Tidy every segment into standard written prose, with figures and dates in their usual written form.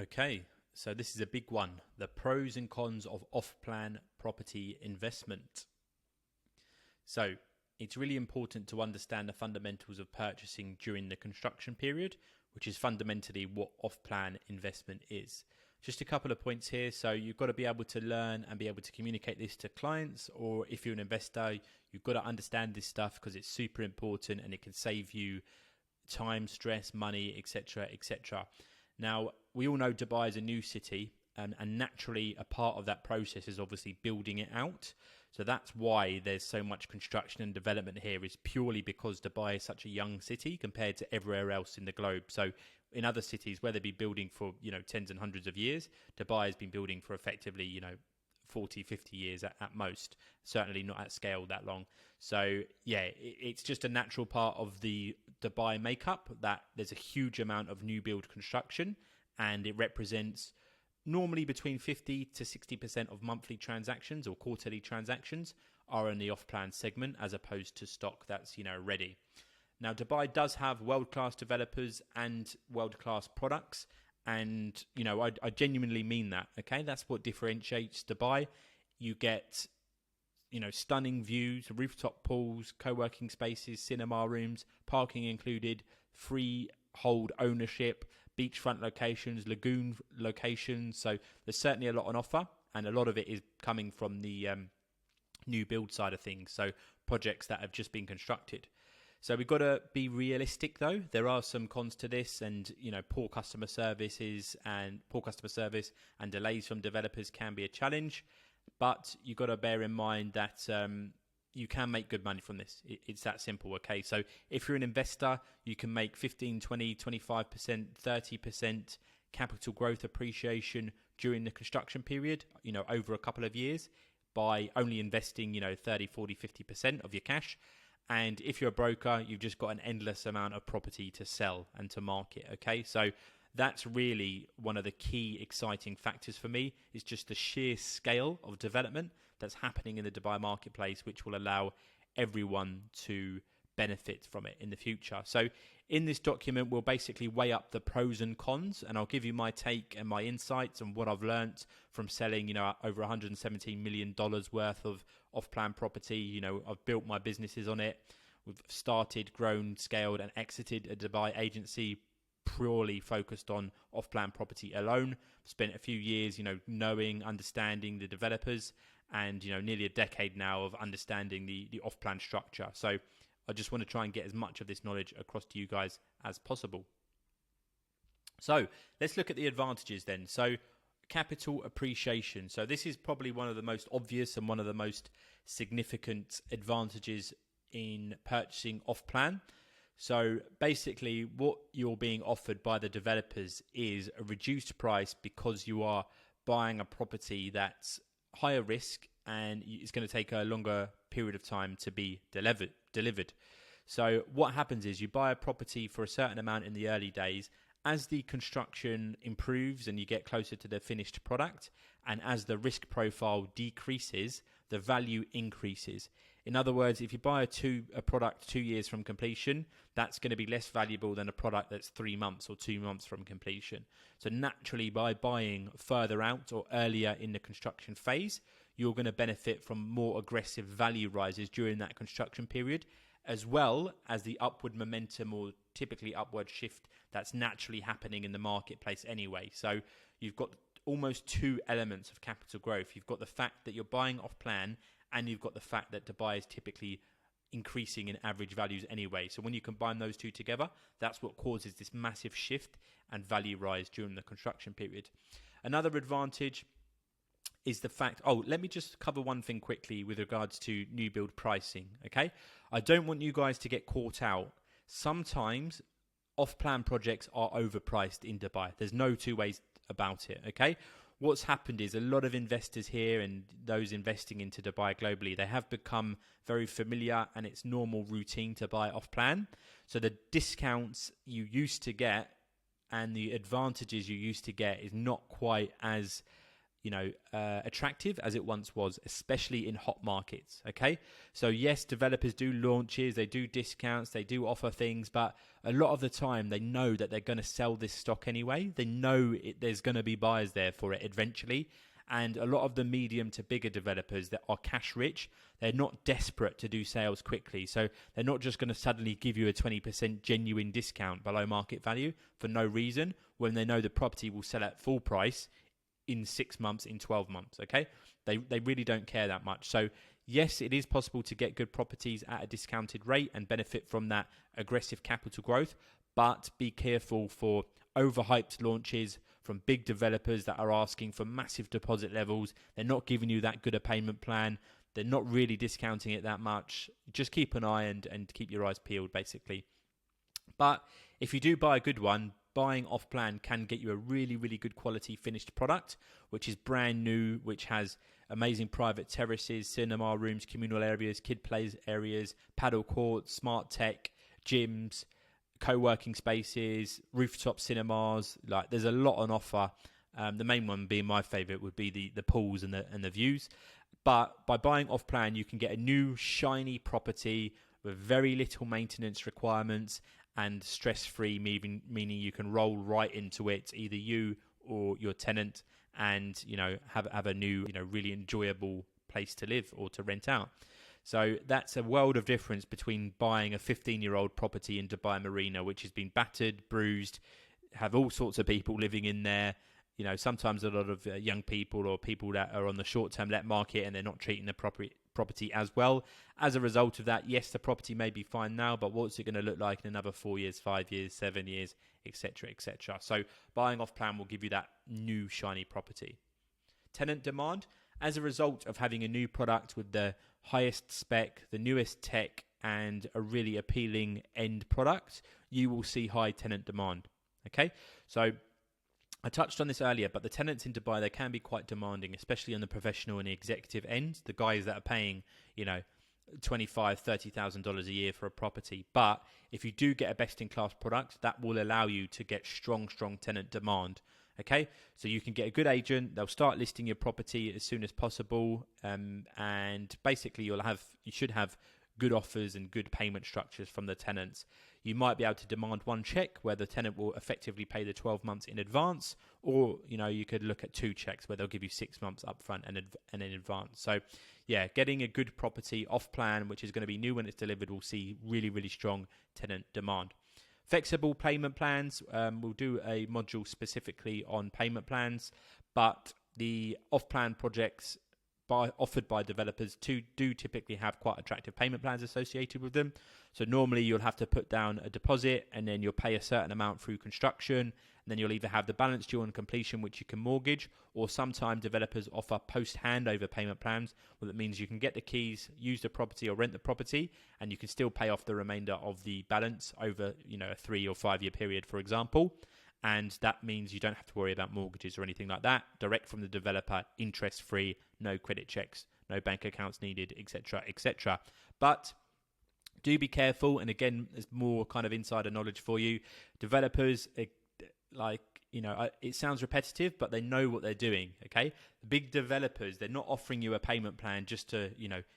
Okay, so this is a big one. The pros and cons of off-plan property investment. So it's really important to understand the fundamentals of purchasing during the construction period, which is fundamentally what off-plan investment is. Just a couple of points here. So you've got to be able to learn and be able to communicate this to clients, or if you're an investor, you've got to understand this stuff because it's super important and it can save you time, stress, money, etc., etc. Now, we all know Dubai is a new city, and naturally a part of that process is obviously building it out. So that's why there's so much construction and development here, is purely because Dubai is such a young city compared to everywhere else in the globe. So in other cities where they've been building for, tens and hundreds of years, Dubai has been building for effectively, 40, 50 years at most, certainly not at scale that long. So yeah, it's just a natural part of the Dubai makeup that there's a huge amount of new build construction, and it represents normally between 50 to 60% of monthly transactions or quarterly transactions are in the off-plan segment as opposed to stock that's, ready. Now, Dubai does have world-class developers and world-class products. And, I genuinely mean that, okay? That's what differentiates Dubai. You get, stunning views, rooftop pools, co-working spaces, cinema rooms, parking included, freehold ownership, beachfront locations, lagoon locations. So there's certainly a lot on offer, and a lot of it is coming from the new build side of things. So projects that have just been constructed. So we've got to be realistic, though. There are some cons to this, and poor customer service and delays from developers can be a challenge. But you've got to bear in mind that you can make good money from this. It's that simple, okay? So if you're an investor, you can make 15, 20, 25%, 30% capital growth appreciation during the construction period, over a couple of years by only investing, 30, 40, 50% of your cash. And if you're a broker, you've just got an endless amount of property to sell and to market, okay? So that's really one of the key exciting factors for me, is just the sheer scale of development that's happening in the Dubai marketplace, which will allow everyone to benefit from it in the future. So in this document, we'll basically weigh up the pros and cons, and I'll give you my take and my insights on what I've learnt from selling, over $117 million worth of off-plan property. I've built my businesses on it. We've started, grown, scaled, and exited a Dubai agency purely focused on off-plan property alone. Spent a few years, knowing, understanding the developers, and, nearly a decade now of understanding the off-plan structure. So I just want to try and get as much of this knowledge across to you guys as possible. So let's look at the advantages then. So capital appreciation. So this is probably one of the most obvious and one of the most significant advantages in purchasing off-plan. So basically what you're being offered by the developers is a reduced price because you are buying a property that's higher risk and it's going to take a longer period of time to be delivered. So what happens is you buy a property for a certain amount in the early days. As the construction improves and you get closer to the finished product, and as the risk profile decreases, the value increases. In other words, if you buy a product 2 years from completion, that's going to be less valuable than a product that's 3 months or 2 months from completion. So naturally, by buying further out or earlier in the construction phase, you're going to benefit from more aggressive value rises during that construction period, as well as the upward momentum or typically upward shift that's naturally happening in the marketplace anyway. So you've got almost two elements of capital growth. You've got the fact that you're buying off plan, and you've got the fact that Dubai is typically increasing in average values anyway. So when you combine those two together, that's what causes this massive shift and value rise during the construction period. Another advantage is the fact, let me just cover one thing quickly with regards to new build pricing, okay? I don't want you guys to get caught out. Sometimes off-plan projects are overpriced in Dubai. There's no two ways about it, okay? What's happened is a lot of investors here and those investing into Dubai globally, they have become very familiar and it's normal routine to buy off-plan. So the discounts you used to get and the advantages you used to get is not quite as attractive as it once was, especially in hot markets. Okay, so yes, developers do launches, they do discounts, they do offer things, but a lot of the time they know that they're going to sell this stock anyway. They know there's going to be buyers there for it eventually. And a lot of the medium to bigger developers that are cash rich, they're not desperate to do sales quickly. So they're not just going to suddenly give you a 20% genuine discount below market value for no reason when they know the property will sell at full price in 6 months, in 12 months. Okay, they really don't care that much. So yes, it is possible to get good properties at a discounted rate and benefit from that aggressive capital growth, but be careful for overhyped launches from big developers that are asking for massive deposit levels. They're not giving you that good a payment plan. They're not really discounting it that much. Just keep an eye and keep your eyes peeled, basically. But if you do buy a good one, buying off plan can get you a really, really good quality finished product, which is brand new, which has amazing private terraces, cinema rooms, communal areas, kid play areas, paddle courts, smart tech, gyms, co-working spaces, rooftop cinemas. Like, there's a lot on offer. The main one being my favorite would be the pools and the views. But by buying off plan, you can get a new shiny property with very little maintenance requirements and stress-free, meaning you can roll right into it, either you or your tenant, and have a new really enjoyable place to live or to rent out. So that's a world of difference between buying a 15-year-old property in Dubai Marina, which has been battered, bruised, have all sorts of people living in there. Sometimes a lot of young people or people that are on the short-term let market and they're not treating the property as well. As a result of that, yes, the property may be fine now, but what's it going to look like in another 4 years, 5 years, 7 years, etc., etc. So buying off plan will give you that new shiny property. Tenant demand. As a result of having a new product with the highest spec, the newest tech, and a really appealing end product, you will see high tenant demand. Okay, so I touched on this earlier, but the tenants in Dubai, they can be quite demanding, especially on the professional and the executive end, the guys that are paying, $25,000-$30,000 a year for a property. But if you do get a best-in-class product, that will allow you to get strong tenant demand. Okay, so you can get a good agent. They'll start listing your property as soon as possible, and basically you should have good offers and good payment structures from the tenants. You might be able to demand one check where the tenant will effectively pay the 12 months in advance, or you could look at 2 checks where they'll give you 6 months upfront and in advance. So yeah, getting a good property off plan, which is going to be new when it's delivered, will see really, really strong tenant demand. Flexible payment plans, we'll do a module specifically on payment plans, but the off-plan projects offered by developers do typically have quite attractive payment plans associated with them. So normally you'll have to put down a deposit and then you'll pay a certain amount through construction, and then you'll either have the balance due on completion, which you can mortgage, or sometimes developers offer post-handover payment plans. Well, that means you can get the keys, use the property or rent the property, and you can still pay off the remainder of the balance over a 3 or 5 year period, for example. And that means you don't have to worry about mortgages or anything like that. Direct from the developer, interest-free, no credit checks, no bank accounts needed, etc., etc. But do be careful. And again, there's more kind of insider knowledge for you. Developers, it sounds repetitive, but they know what they're doing, okay? The big developers, they're not offering you a payment plan just to,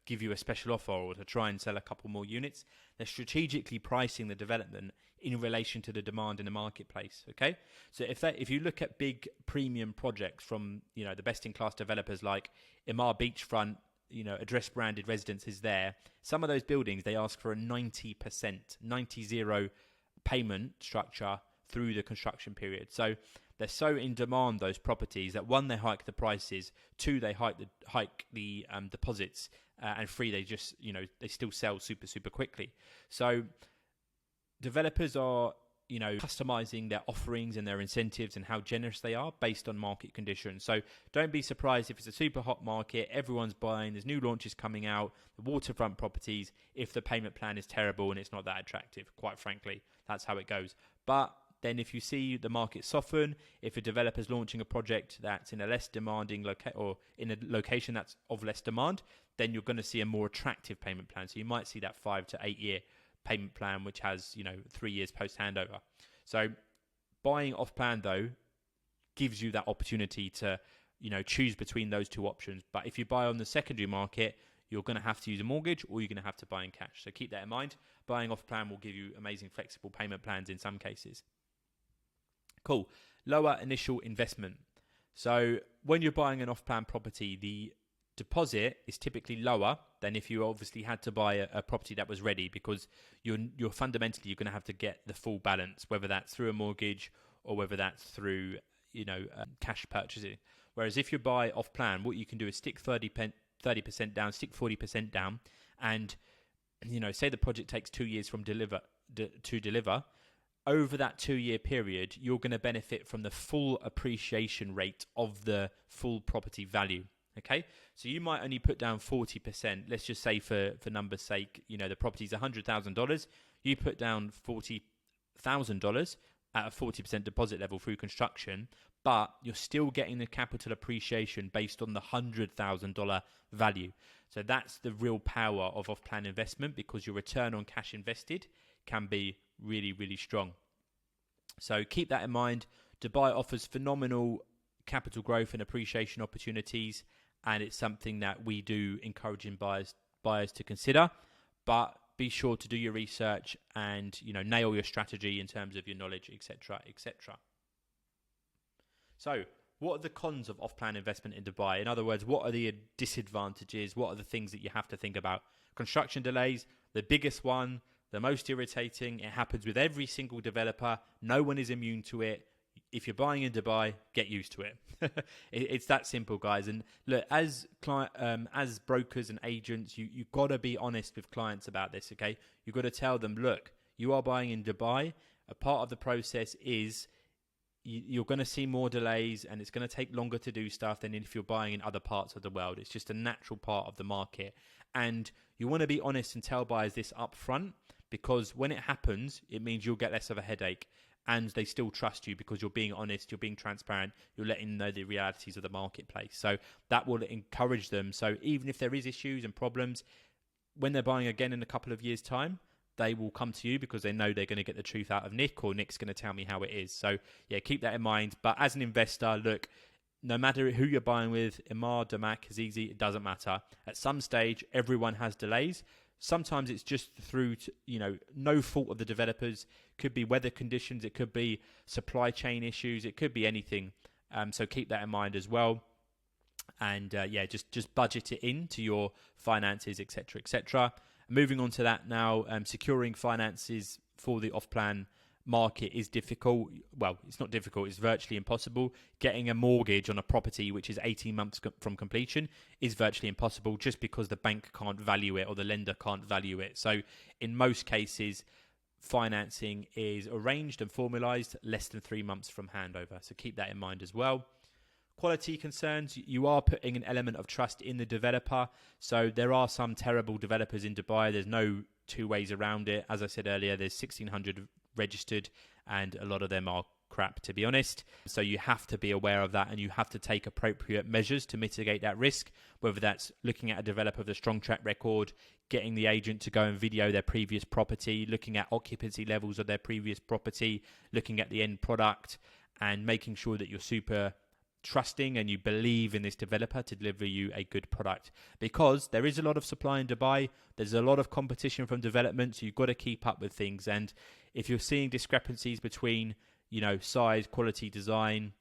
give you a special offer or to try and sell a couple more units. They're strategically pricing the development in relation to the demand in the marketplace, okay? So if you look at big premium projects from, the best-in-class developers like Emaar Beachfront, address branded residences there, some of those buildings, they ask for a 90 payment structure through the construction period. So they're so in demand, those properties, that 1, they hike the prices, 2, they hike the deposits, and 3, they just they still sell super quickly. So developers are customizing their offerings and their incentives and how generous they are based on market conditions. So don't be surprised if it's a super hot market, everyone's buying, there's new launches coming out, the waterfront properties, if the payment plan is terrible and it's not that attractive. Quite frankly, that's how it goes. But then if you see the market soften, if a developer's launching a project that's in a less demanding or in a location that's of less demand, then you're going to see a more attractive payment plan. So you might see that 5 to 8 year payment plan, which has 3 years post handover. So buying off plan though gives you that opportunity to choose between those two options. But if you buy on the secondary market, you're going to have to use a mortgage or you're going to have to buy in cash. So keep that in mind. Buying off plan will give you amazing flexible payment plans in some cases. Cool. Lower initial investment. So when you're buying an off-plan property, the deposit is typically lower than if you obviously had to buy a property that was ready, because you're fundamentally you're going to have to get the full balance, whether that's through a mortgage or whether that's through cash purchasing. Whereas if you buy off-plan, what you can do is stick 30% down, stick 40% down, and say the project takes 2 years to deliver. Over that 2-year period, you're going to benefit from the full appreciation rate of the full property value. Okay, so you might only put down 40%. Let's just say for numbers' sake, the property's $100,000. You put down $40,000 at a 40% deposit level through construction, but you're still getting the capital appreciation based on the $100,000 value. So that's the real power of off-plan investment, because your return on cash invested can be really, really strong. So keep that in mind. Dubai offers phenomenal capital growth and appreciation opportunities, and it's something that we do encouraging buyers to consider. But be sure to do your research and nail your strategy in terms of your knowledge, etc., etc. So, what are the cons of off-plan investment in Dubai? In other words, what are the disadvantages? What are the things that you have to think about? Construction delays, the biggest one, the most irritating. It happens with every single developer. No one is immune to it. If you're buying in Dubai, get used to it. It's that simple, guys. And look, as brokers and agents, you've got to be honest with clients about this, okay? You've got to tell them, look, you are buying in Dubai. A part of the process is you're going to see more delays, and it's going to take longer to do stuff than if you're buying in other parts of the world. It's just a natural part of the market. And you want to be honest and tell buyers this up front, because when it happens, it means you'll get less of a headache, and they still trust you because you're being honest, you're being transparent, you're letting them know the realities of the marketplace. So that will encourage them. So even if there is issues and problems, when they're buying again in a couple of years' time, they will come to you because they know they're going to get the truth out of Nick, or Nick's going to tell me how it is. So yeah, keep that in mind. But as an investor, look, no matter who you're buying with, Emar, Damac, Azizi, it doesn't matter. At some stage, everyone has delays. Sometimes it's just through, no fault of the developers. Could be weather conditions. It could be supply chain issues. It could be anything. So keep that in mind as well. And just budget it into your finances, etc., etc. Moving on to that now, securing finances for the off-plan market is difficult. Well, it's not difficult, it's virtually impossible. Getting a mortgage on a property which is 18 months from completion is virtually impossible, just because the bank can't value it or the lender can't value it. So in most cases, financing is arranged and formalized less than 3 months from handover. So keep that in mind as well. Quality concerns, you are putting an element of trust in the developer. So there are some terrible developers in Dubai. There's no two ways around it. As I said earlier, there's 1,600 registered, and a lot of them are crap, to be honest. So you have to be aware of that, and you have to take appropriate measures to mitigate that risk, whether that's looking at a developer with a strong track record, getting the agent to go and video their previous property, looking at occupancy levels of their previous property, looking at the end product, and making sure that you're super trusting and you believe in this developer to deliver you a good product, because there is a lot of supply in Dubai. There's a lot of competition from development, so you've got to keep up with things. And if you're seeing discrepancies between size, quality, design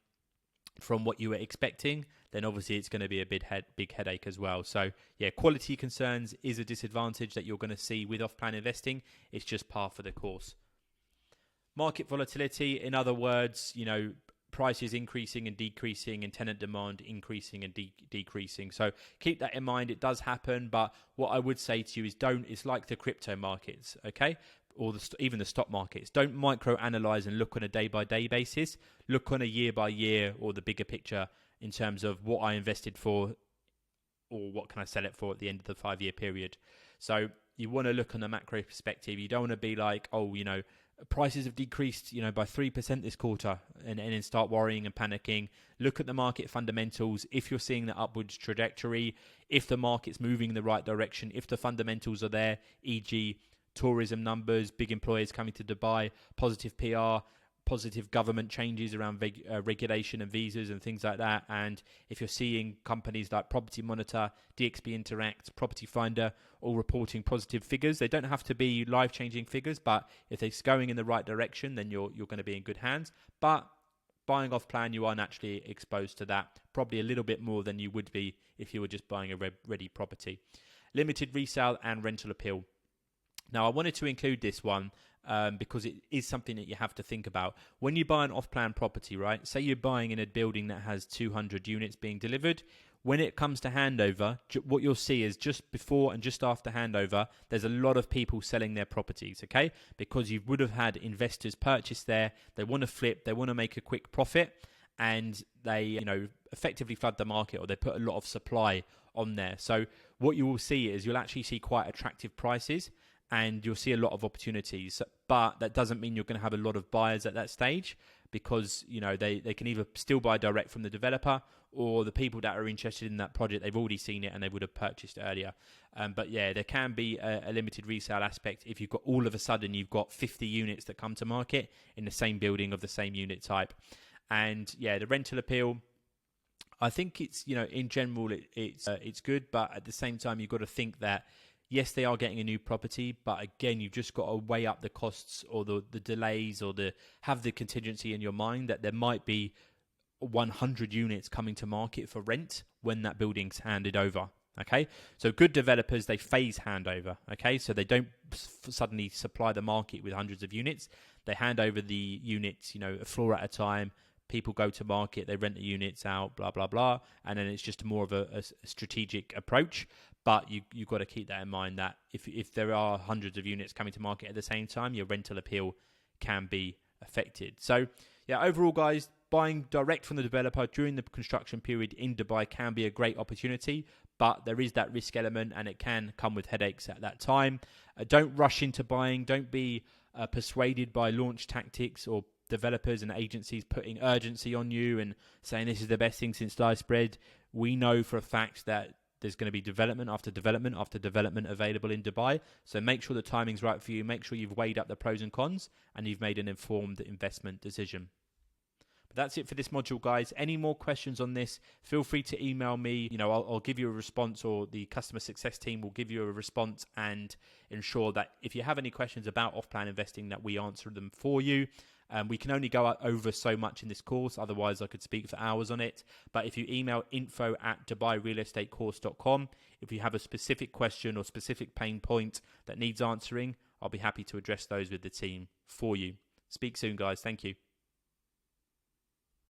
from what you were expecting, then obviously it's going to be a big headache as well. So yeah, quality concerns is a disadvantage that you're going to see with off-plan investing. It's just par for the course. Market volatility, in other words, prices increasing and decreasing, and tenant demand increasing and decreasing. So keep that in mind. It does happen, but what I would say to you is it's like the crypto markets, okay? Or even the stock markets. Don't micro-analyze and look on a day-by-day basis. Look on a year-by-year or the bigger picture in terms of what I invested for or what can I sell it for at the end of the 5-year period. So you want to look on the macro perspective. You don't want to be like, prices have decreased, by 3% this quarter, and then start worrying and panicking. Look at the market fundamentals. If you're seeing the upwards trajectory, if the market's moving in the right direction, if the fundamentals are there, e.g., tourism numbers, big employers coming to Dubai, positive PR, positive government changes around regulation and visas and things like that. And if you're seeing companies like Property Monitor, DXB Interact, Property Finder all reporting positive figures, they don't have to be life-changing figures, but if it's going in the right direction, then you're going to be in good hands. But buying off plan, you are naturally exposed to that, probably a little bit more than you would be if you were just buying a ready property. Limited resale and rental appeal. Now, I wanted to include this one because it is something that you have to think about. When you buy an off-plan property, right, say you're buying in a building that has 200 units being delivered, when it comes to handover, what you'll see is just before and just after handover, there's a lot of people selling their properties, okay? Because you would have had investors purchase there, they want to flip, they want to make a quick profit, and they, effectively flood the market, or they put a lot of supply on there. So what you will see is you'll actually see quite attractive prices, and you'll see a lot of opportunities, but that doesn't mean you're going to have a lot of buyers at that stage, because they can either still buy direct from the developer, or the people that are interested in that project, they've already seen it and they would have purchased earlier. But yeah, there can be a limited resale aspect if you've got all of a sudden you've got 50 units that come to market in the same building of the same unit type. And yeah, the rental appeal, I think it's in general it's good, but at the same time you've got to think that yes, they are getting a new property, but again, you've just got to weigh up the costs or the delays, or have the contingency in your mind that there might be 100 units coming to market for rent when that building's handed over. Okay, so good developers, they phase handover. Okay, so they don't suddenly supply the market with hundreds of units. They hand over the units, a floor at a time. People go to market, they rent the units out, blah, blah, blah. And then it's just more of a strategic approach. But you've got to keep that in mind, that if there are hundreds of units coming to market at the same time, your rental appeal can be affected. So, yeah, overall, guys, buying direct from the developer during the construction period in Dubai can be a great opportunity, but there is that risk element and it can come with headaches at that time. Don't rush into buying. Don't be persuaded by launch tactics or developers and agencies putting urgency on you and saying this is the best thing since sliced bread. We know for a fact that there's going to be development after development after development available in Dubai. So make sure the timing's right for you. Make sure you've weighed up the pros and cons and you've made an informed investment decision. But that's it for this module, guys. Any more questions on this, feel free to email me. I'll give you a response, or the customer success team will give you a response and ensure that if you have any questions about off-plan investing, that we answer them for you. We can only go over so much in this course, otherwise I could speak for hours on it. But if you email info@dubairealestatecourse.com, if you have a specific question or specific pain point that needs answering, I'll be happy to address those with the team for you. Speak soon, guys. Thank you.